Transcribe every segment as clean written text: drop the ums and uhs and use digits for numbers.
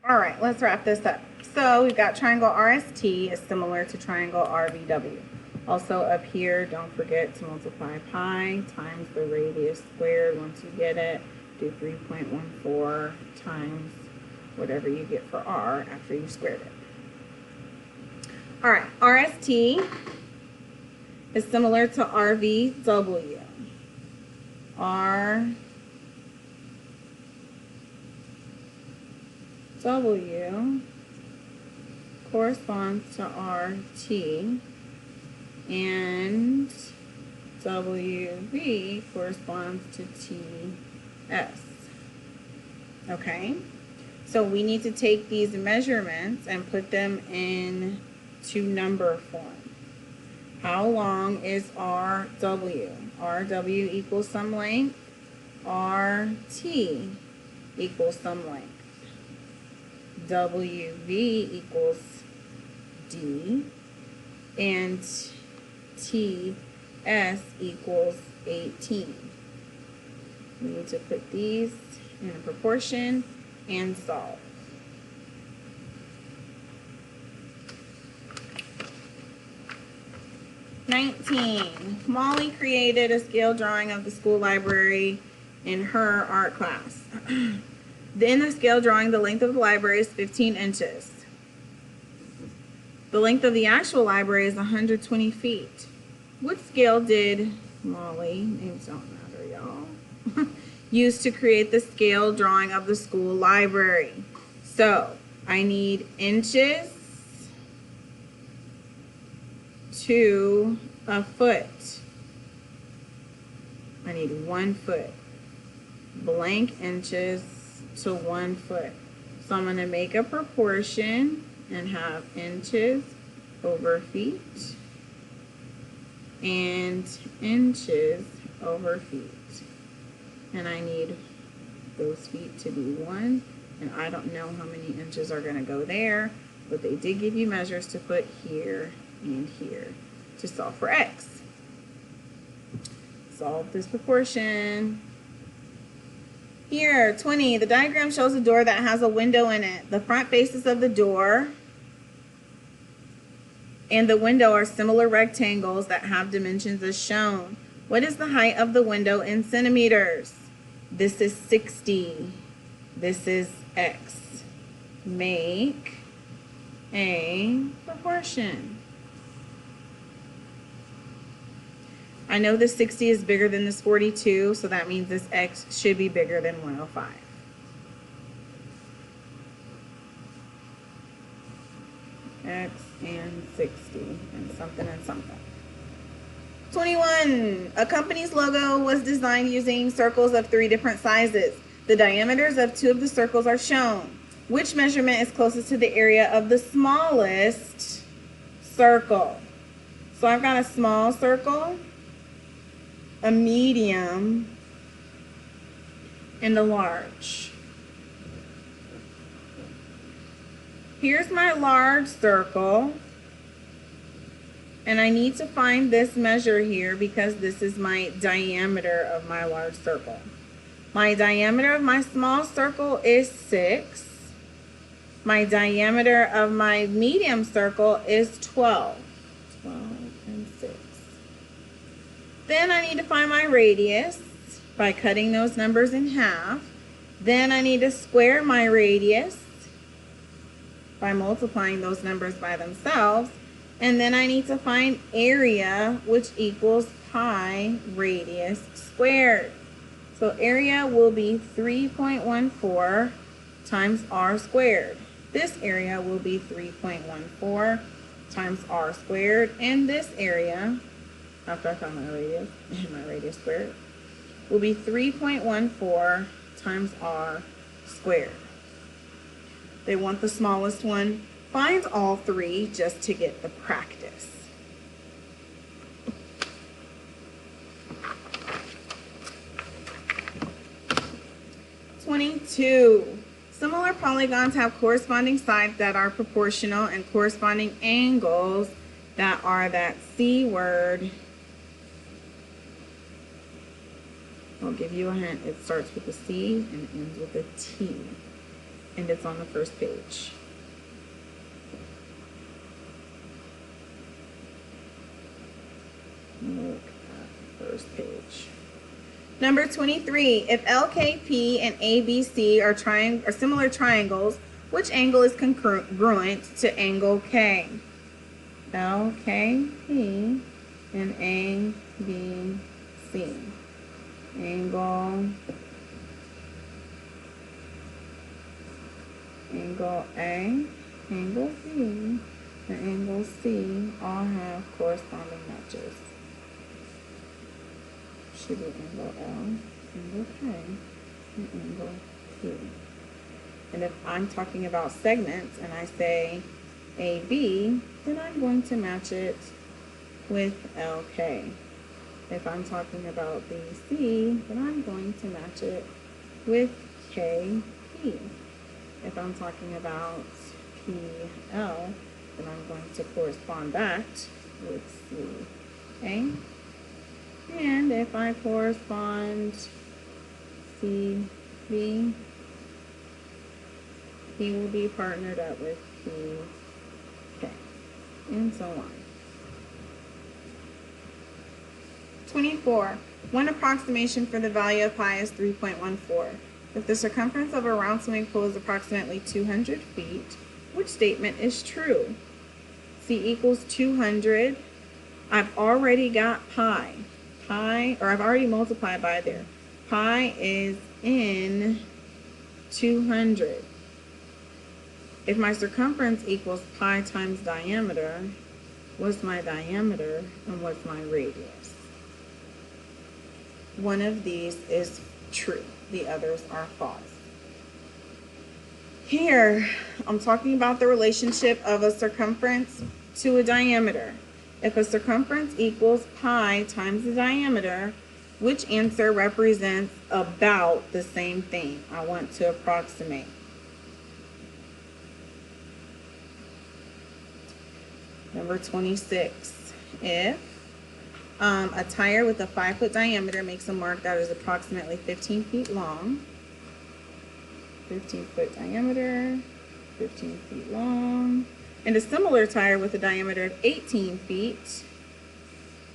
All right, let's wrap this up. So we've got triangle RST is similar to triangle RVW. Also up here, don't forget to multiply pi times the radius squared. Once you get it, do 3.14 times whatever you get for R after you squared it. All right, RST is similar to RVW. RW corresponds to RT, and WV corresponds to TS. Okay, so we need to take these measurements and put them into number form. How long is RW? RW equals some length. RT equals some length. WV equals D, and TS equals 18. We need to put these in a proportion and solve. Molly created a scale drawing of the school library in her art class. In the scale drawing, the length of the library is 15 inches. The length of the actual library is 120 feet. What scale did Molly, names don't matter, y'all, use to create the scale drawing of the school library? So I need inches to a foot. I need 1 foot. Blank inches to 1 foot. So I'm going to make a proportion and have inches over feet and inches over feet. And I need those feet to be 1, and I don't know how many inches are going to go there, but they did give you measures to put here and here to solve for x. Solve this proportion. Here, 20, the diagram shows a door that has a window in it. The front faces of the door and the window are similar rectangles that have dimensions as shown. What is the height of the window in centimeters? This is 60. This is x. Make a proportion. I know this 60 is bigger than this 42, so that means this x should be bigger than 105. X and 60 and something and something. 21. A company's logo was designed using circles of 3 different sizes. The diameters of 2 of the circles are shown. Which measurement is closest to the area of the smallest circle? So I've got a small circle, a medium, and a large. Here's my large circle, and I need to find this measure here because this is my diameter of my large circle. My diameter of my small circle is 6. My diameter of my medium circle is 12. 12 and 6. Then I need to find my radius by cutting those numbers in half. Then I need to square my radius by multiplying those numbers by themselves. And then I need to find area, which equals pi radius squared. So area will be 3.14 times r squared. This area will be 3.14 times r squared. And this area, after I found my radius and my radius squared, will be 3.14 times r squared. They want the smallest one. Find all 3 just to get the practice. (22) Similar polygons have corresponding sides that are proportional and corresponding angles that are that C word. I'll give you a hint. It starts with a C and ends with a T. and it's on the first page. Look at the first page. Number 23, if LKP and ABC are similar triangles, which angle is congruent to angle K? LKP and ABC. Angle A, angle B, and angle C all have corresponding matches. Should be angle L, angle K, and angle P. And if I'm talking about segments and I say AB, then I'm going to match it with LK. If I'm talking about BC, then I'm going to match it with KP. If I'm talking about PL, then I'm going to correspond that with C. Okay? And if I correspond CB, he will be partnered up with PK, and so on. 24. One approximation for the value of pi is 3.14. If the circumference of a round swimming pool is approximately 200 feet, which statement is true? C equals 200. I've already got pi. I've already multiplied by there. Pi is in 200. If my circumference equals pi times diameter, what's my diameter and what's my radius? One of these is true. The others are false. Here, I'm talking about the relationship of a circumference to a diameter. If a circumference equals pi times the diameter, which answer represents about the same thing? I want to approximate. Number 26. If a tire with a 5-foot diameter makes a mark that is approximately 15 feet long, 15-foot diameter, 15 feet long, and a similar tire with a diameter of 18 feet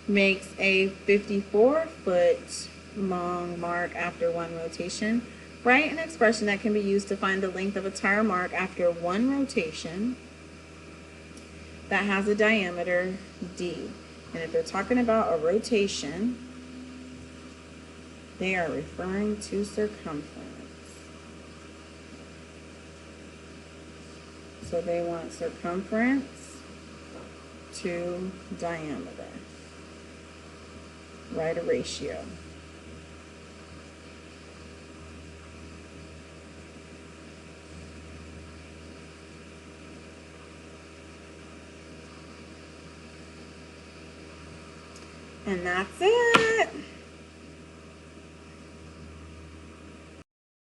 makes a 54-foot long mark after one rotation, write an expression that can be used to find the length of a tire mark after one rotation that has a diameter D. And if they're talking about a rotation, they are referring to circumference. So they want circumference to diameter. Write a ratio. And that's it.